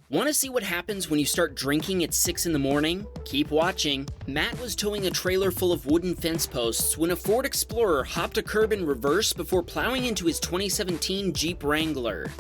Want to see what happens when you start drinking at 6 in the morning? Keep watching. Matt was towing a trailer full of wooden fence posts when a Ford Explorer hopped a curb in reverse before plowing into his 2017 Jeep Wrangler.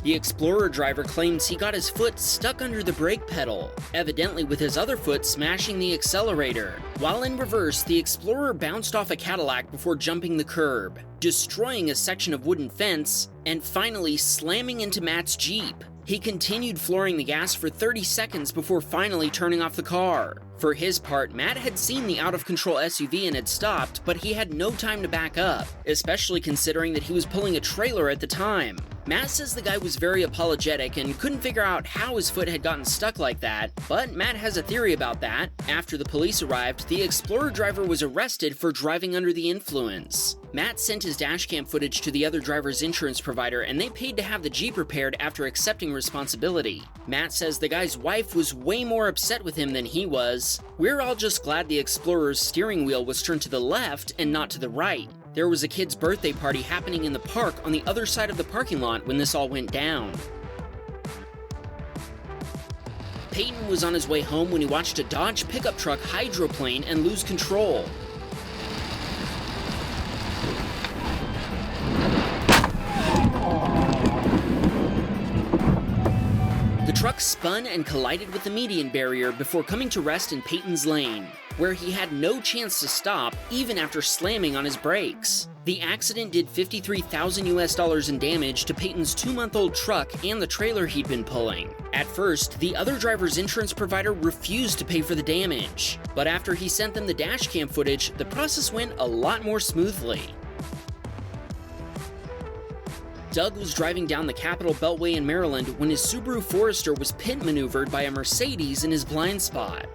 The Explorer driver claims he got his foot stuck under the brake pedal, evidently with his other foot smashing the accelerator. While in reverse, the Explorer bounced off a Cadillac before jumping the curb, destroying a section of wooden fence, and finally slamming into Matt's Jeep. He continued flooring the gas for 30 seconds before finally turning off the car. For his part, Matt had seen the out-of-control SUV and had stopped, but he had no time to back up, especially considering that he was pulling a trailer at the time. Matt says the guy was very apologetic and couldn't figure out how his foot had gotten stuck like that, but Matt has a theory about that. After the police arrived, the Explorer driver was arrested for driving under the influence. Matt sent his dashcam footage to the other driver's insurance provider and they paid to have the Jeep repaired after accepting responsibility. Matt says the guy's wife was way more upset with him than he was. "We're all just glad the Explorer's steering wheel was turned to the left and not to the right. There was a kid's birthday party happening in the park on the other side of the parking lot when this all went down." Peyton was on his way home when he watched a Dodge pickup truck hydroplane and lose control. The truck spun and collided with the median barrier before coming to rest in Peyton's lane, where he had no chance to stop even after slamming on his brakes. The accident did $53,000 in damage to Peyton's 2-month-old truck and the trailer he'd been pulling. At first, the other driver's insurance provider refused to pay for the damage, but after he sent them the dashcam footage, the process went a lot more smoothly. Doug was driving down the Capitol Beltway in Maryland when his Subaru Forester was pit maneuvered by a Mercedes in his blind spot.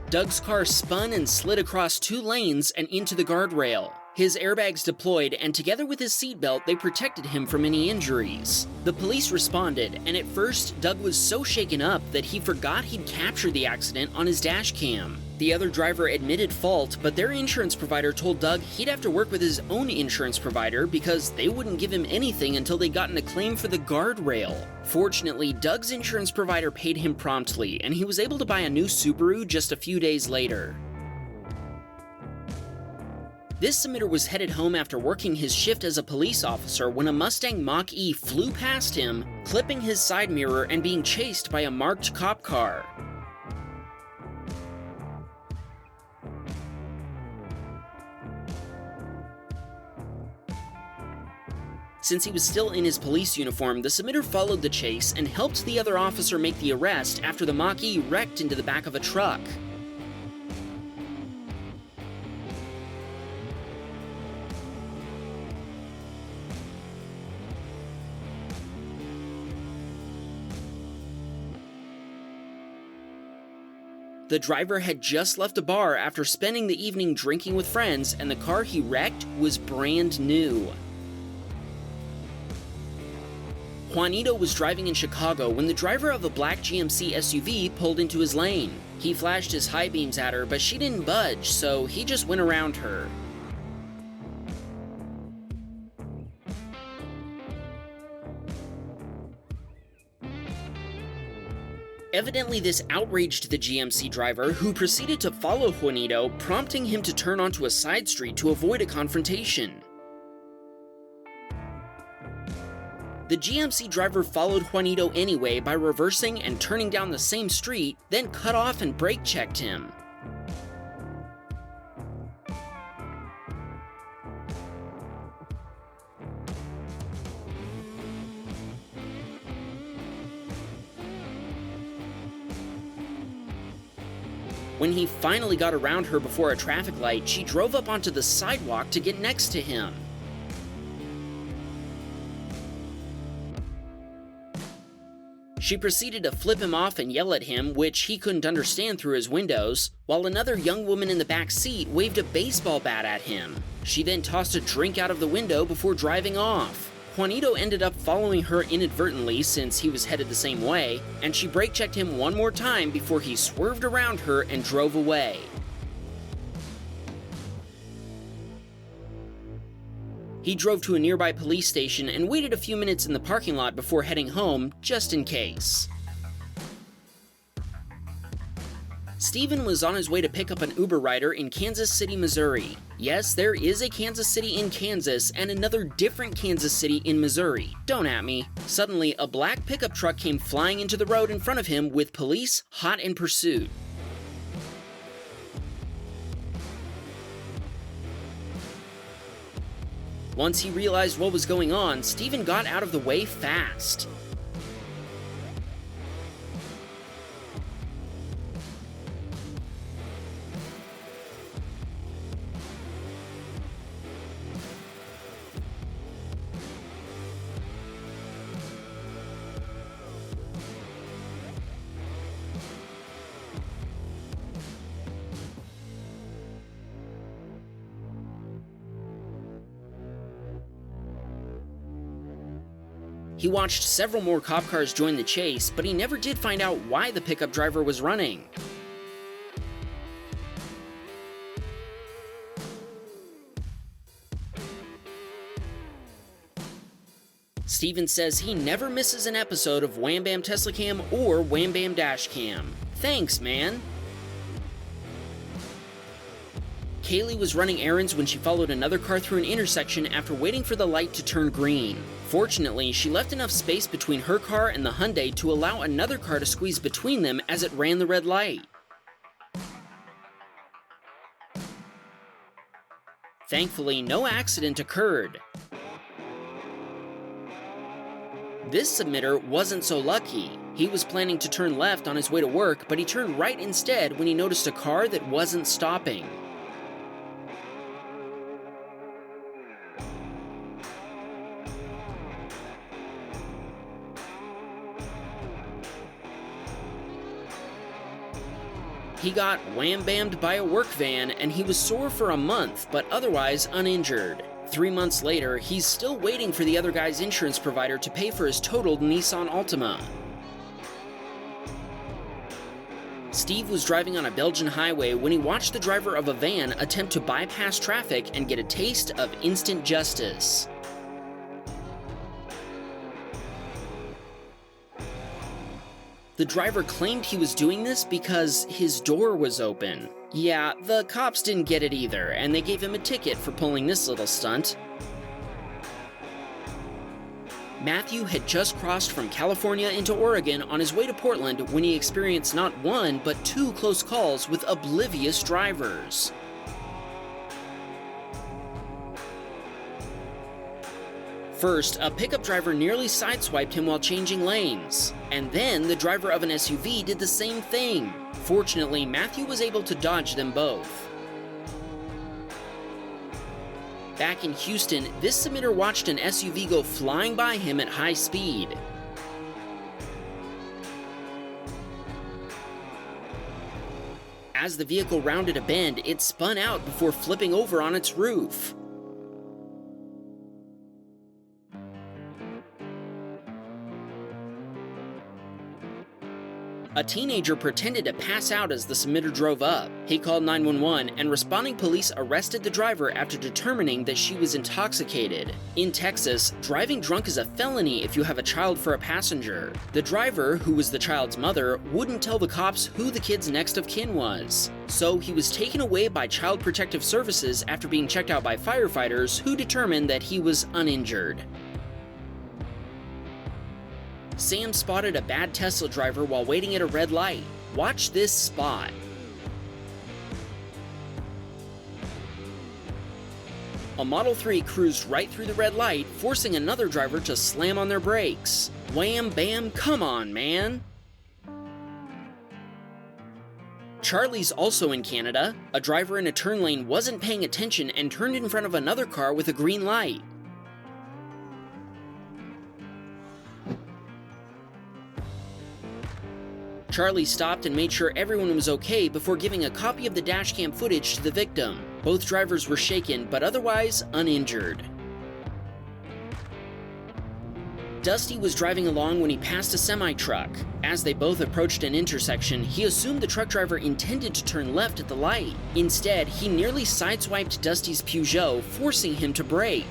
Doug's car spun and slid across 2 lanes and into the guardrail. His airbags deployed, and together with his seatbelt, they protected him from any injuries. The police responded, and at first, Doug was so shaken up that he forgot he'd captured the accident on his dash cam. The other driver admitted fault, but their insurance provider told Doug he'd have to work with his own insurance provider because they wouldn't give him anything until they'd gotten a claim for the guardrail. Fortunately, Doug's insurance provider paid him promptly, and he was able to buy a new Subaru just a few days later. This submitter was headed home after working his shift as a police officer when a Mustang Mach-E flew past him, clipping his side mirror and being chased by a marked cop car. Since he was still in his police uniform, the submitter followed the chase and helped the other officer make the arrest after the Mach-E wrecked into the back of a truck. The driver had just left a bar after spending the evening drinking with friends, and the car he wrecked was brand new. Juanito was driving in Chicago when the driver of a black GMC SUV pulled into his lane. He flashed his high beams at her, but she didn't budge, so he just went around her. Evidently, this outraged the GMC driver, who proceeded to follow Juanito, prompting him to turn onto a side street to avoid a confrontation. The GMC driver followed Juanito anyway by reversing and turning down the same street, then cut off and brake checked him. When he finally got around her before a traffic light, she drove up onto the sidewalk to get next to him. She proceeded to flip him off and yell at him, which he couldn't understand through his windows, while another young woman in the back seat waved a baseball bat at him. She then tossed a drink out of the window before driving off. Juanito ended up following her inadvertently since he was headed the same way, and she brake checked him one more time before he swerved around her and drove away. He drove to a nearby police station and waited a few minutes in the parking lot before heading home, just in case. Steven was on his way to pick up an Uber rider in Kansas City, Missouri. Yes, there is a Kansas City in Kansas and another different Kansas City in Missouri. Don't at me. Suddenly, a black pickup truck came flying into the road in front of him with police hot in pursuit. Once he realized what was going on, Steven got out of the way fast. He watched several more cop cars join the chase, but he never did find out why the pickup driver was running. Steven says he never misses an episode of Wham Bam Tesla Cam or Wham Bam Dashcam. Thanks, man! KAYLEA was running errands when she followed another car through an intersection after waiting for the light to turn green. Fortunately, she left enough space between her car and the Hyundai to allow another car to squeeze between them as it ran the red light. Thankfully, no accident occurred. This submitter wasn't so lucky. He was planning to turn left on his way to work, but he turned right instead when he noticed a car that wasn't stopping. He got wham-bammed by a work van, and he was sore for a month, but otherwise uninjured. 3 months later, he's still waiting for the other guy's insurance provider to pay for his totaled Nissan Altima. Steve was driving on a Belgian highway when he watched the driver of a van attempt to bypass traffic and get a taste of instant justice. The driver claimed he was doing this because his door was open. Yeah, the cops didn't get it either, and they gave him a ticket for pulling this little stunt. Matthew had just crossed from California into Oregon on his way to Portland when he experienced not one, but 2 close calls with oblivious drivers. First, a pickup driver nearly sideswiped him while changing lanes. And then, the driver of an SUV did the same thing. Fortunately, Matthew was able to dodge them both. Back in Houston, this submitter watched an SUV go flying by him at high speed. As the vehicle rounded a bend, it spun out before flipping over on its roof. A teenager pretended to pass out as the submitter drove up. He called 911, and responding police arrested the driver after determining that she was intoxicated. In Texas, driving drunk is a felony if you have a child for a passenger. The driver, who was the child's mother, wouldn't tell the cops who the kid's next of kin was. So he was taken away by Child Protective Services after being checked out by firefighters who determined that he was uninjured. Sam spotted a bad Tesla driver while waiting at a red light. Watch this spot. A Model 3 cruised right through the red light, forcing another driver to slam on their brakes. Wham bam, come on, man! Charlie's also in Canada. A driver in a turn lane wasn't paying attention and turned in front of another car with a green light. Charlie stopped and made sure everyone was okay before giving a copy of the dashcam footage to the victim. Both drivers were shaken, but otherwise uninjured. Dusty was driving along when he passed a semi-truck. As they both approached an intersection, he assumed the truck driver intended to turn left at the light. Instead, he nearly sideswiped Dusty's Peugeot, forcing him to brake.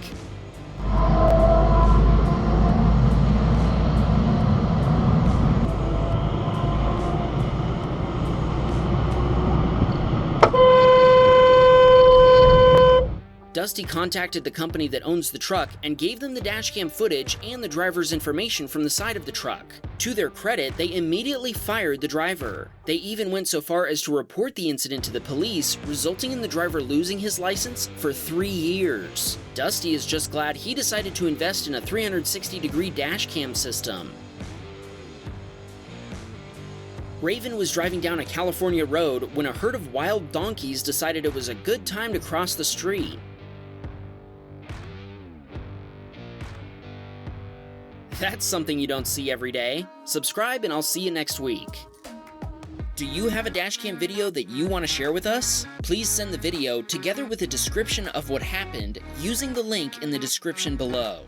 Dusty contacted the company that owns the truck and gave them the dashcam footage and the driver's information from the side of the truck. To their credit, they immediately fired the driver. They even went so far as to report the incident to the police, resulting in the driver losing his license for 3 years. Dusty is just glad he decided to invest in a 360-degree dashcam system. Raven was driving down a California road when a herd of wild donkeys decided it was a good time to cross the street. That's something you don't see every day. Subscribe and I'll see you next week. Do you have a dashcam video that you want to share with us? Please send the video together with a description of what happened using the link in the description below.